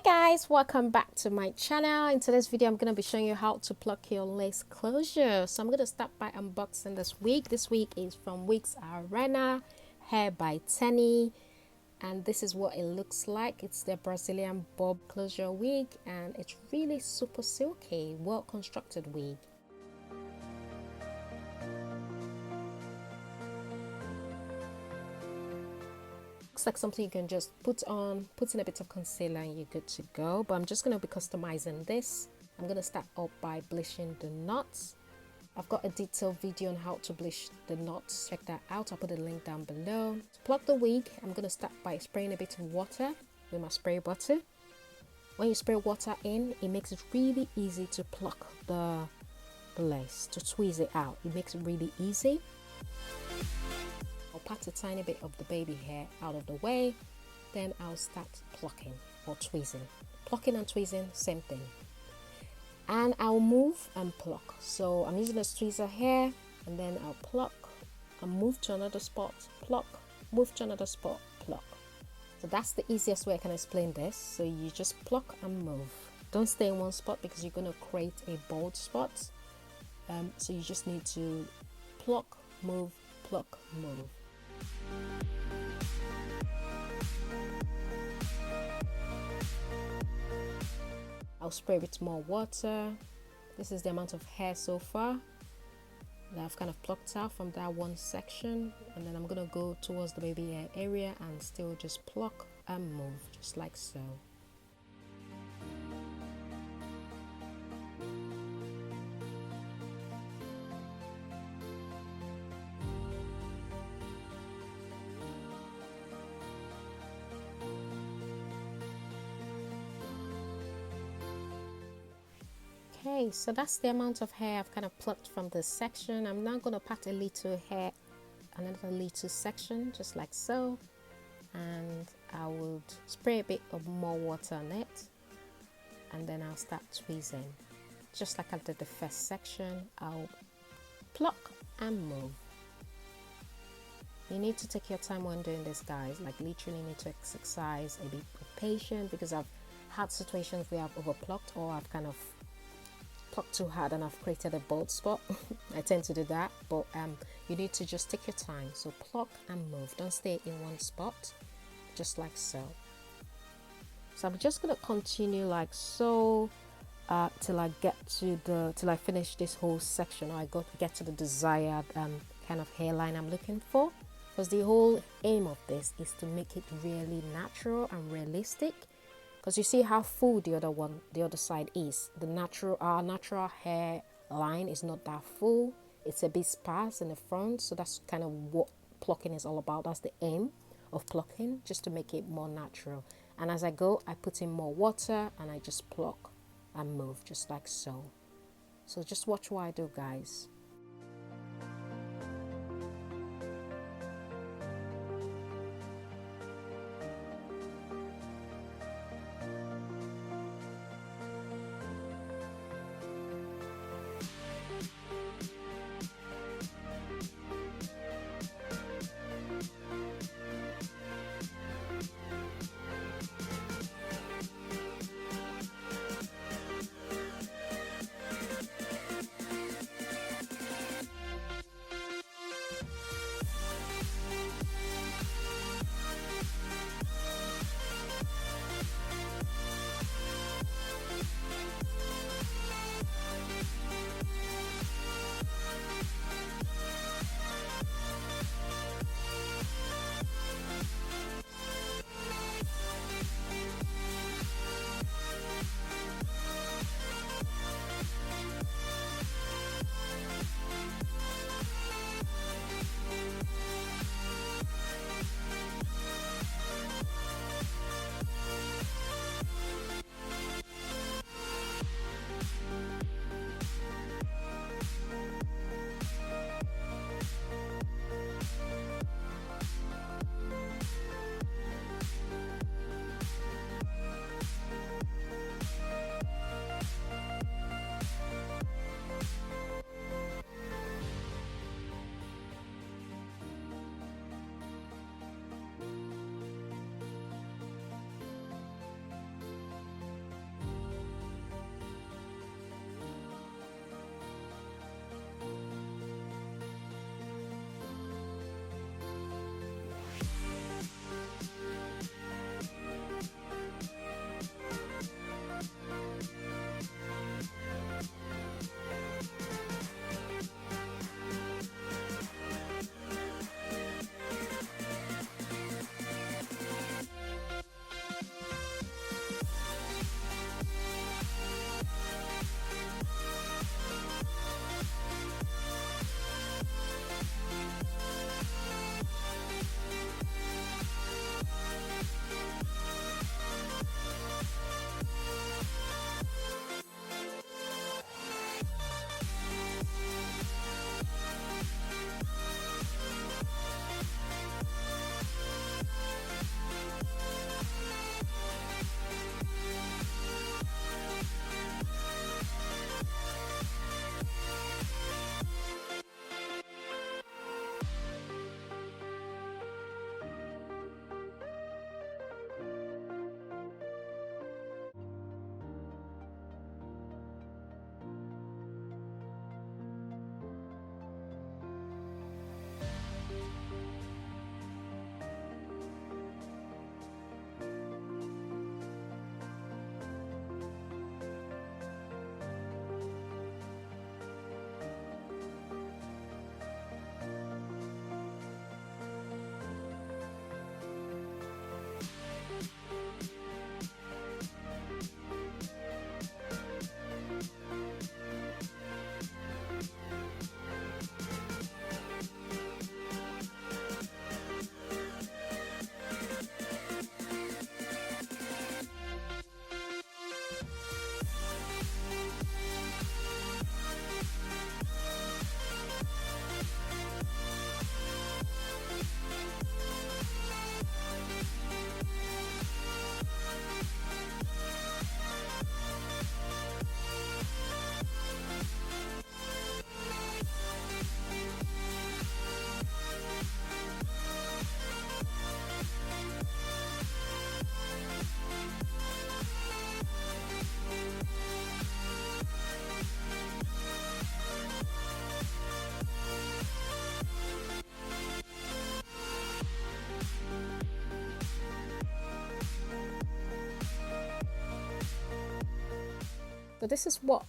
Guys, welcome back to my channel. In today's video I'm going to be showing you how to pluck your lace closure. So I'm going to start by unboxing this wig. This wig is from Wigs Arena, hair by Tenny, and this is what it looks like. It's the Brazilian bob closure wig, and it's really super silky, well constructed wig. Looks like something you can just put on, put in a bit of concealer and you're good to go. But I'm just going to be customizing this. I'm going to start up by bleaching the knots. I've got a detailed video on how to bleach the knots. Check that out. I'll put a link down below. To pluck the wig, I'm going to start by spraying a bit of water with my spray bottle. When you spray water in, it makes it really easy to pluck the lace, to tweeze it out. It makes it really easy. I'll pat a tiny bit of the baby hair out of the way, then I'll start plucking or tweezing. Plucking and tweezing, same thing. And I'll move and pluck. So I'm using a tweezer here, and then I'll pluck and move to another spot, pluck, move to another spot, pluck. So that's the easiest way I can explain this. So you just pluck and move. Don't stay in one spot because you're going to create a bald spot. So you just need to pluck, move, pluck, move. I'll spray with more water. This is the amount of hair so far that I've kind of plucked out from that one section, and then I'm gonna go towards the baby hair area and still just pluck and move just like so. Okay, so that's the amount of hair I've kind of plucked from this section. I'm now going to pat a little hair, another little section, just like so. And I would spray a bit of more water on it. And then I'll start tweezing. Just like I did the first section, I'll pluck and move. You need to take your time when doing this, guys. Like literally need to exercise a bit of patience, because I've had situations where I've overplucked or I've kind of plucked too hard and I've created a bald spot. I tend to do that, but you need to just take your time. So pluck and move. Don't stay in one spot, just like so. So I'm just gonna continue like so till I get to till I finish this whole section, or I get to the desired kind of hairline I'm looking for. Because the whole aim of this is to make it really natural and realistic. Because you see how full the other side is. Our natural hair line is not that full. It's a bit sparse in the front. So that's kind of what plucking is all about. That's the aim of plucking, just to make it more natural. And as I go, I put in more water and I just pluck and move just like so. So just watch what I do, guys. So this is what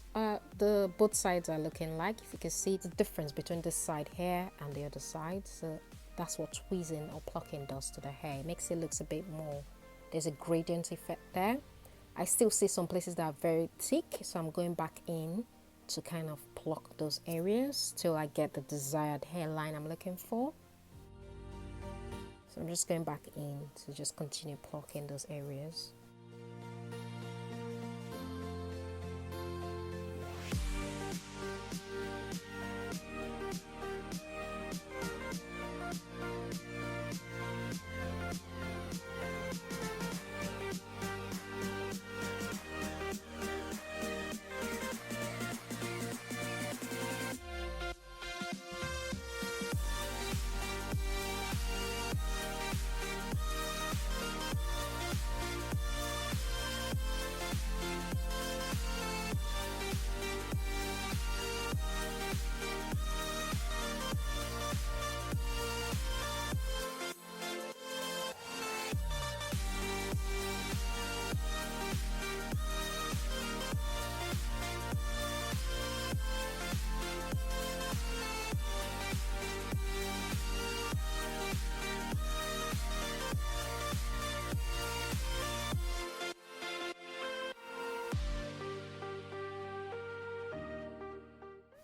the both sides are looking like. If you can see the difference between this side here and the other side. So that's what tweezing or plucking does to the hair. It makes it looks a bit more, there's a gradient effect there. I still see some places that are very thick, so I'm going back in to kind of pluck those areas till I get the desired hairline I'm looking for. So I'm just going back in to just continue plucking those areas.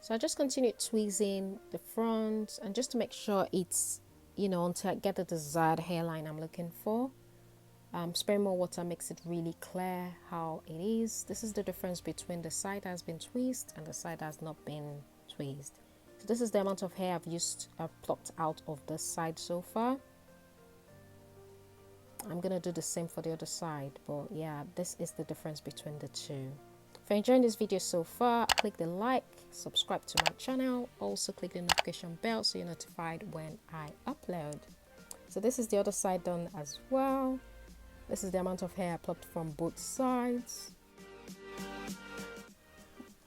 So I just continue tweezing the front and just to make sure it's, you know, until I get the desired hairline I'm looking for. Spraying more water makes it really clear how it is. This is the difference between the side that has been tweezed and the side that has not been tweezed. So this is the amount of hair I've plucked out of this side so far. I'm gonna do the same for the other side, but yeah, this is the difference between the two. If you're enjoying this video so far, click the like, subscribe to my channel, also click the notification bell so you're notified when I upload. So this is the other side done as well. This is the amount of hair I plucked from both sides.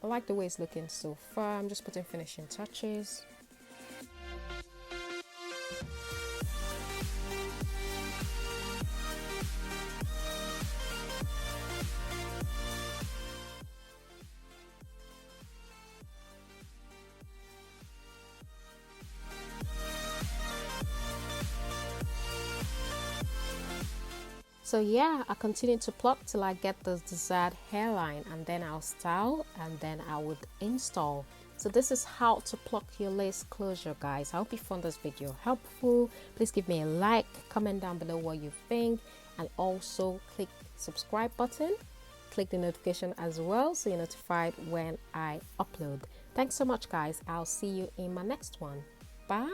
I like the way it's looking so far. I'm just putting finishing touches. So yeah, I continue to pluck till I get the desired hairline, and then I'll style and then I would install. So this is how to pluck your lace closure, guys. I hope you found this video helpful. Please give me a like, comment down below what you think, and also click subscribe button. Click the notification as well so you're notified when I upload. Thanks so much, guys. I'll see you in my next one. Bye.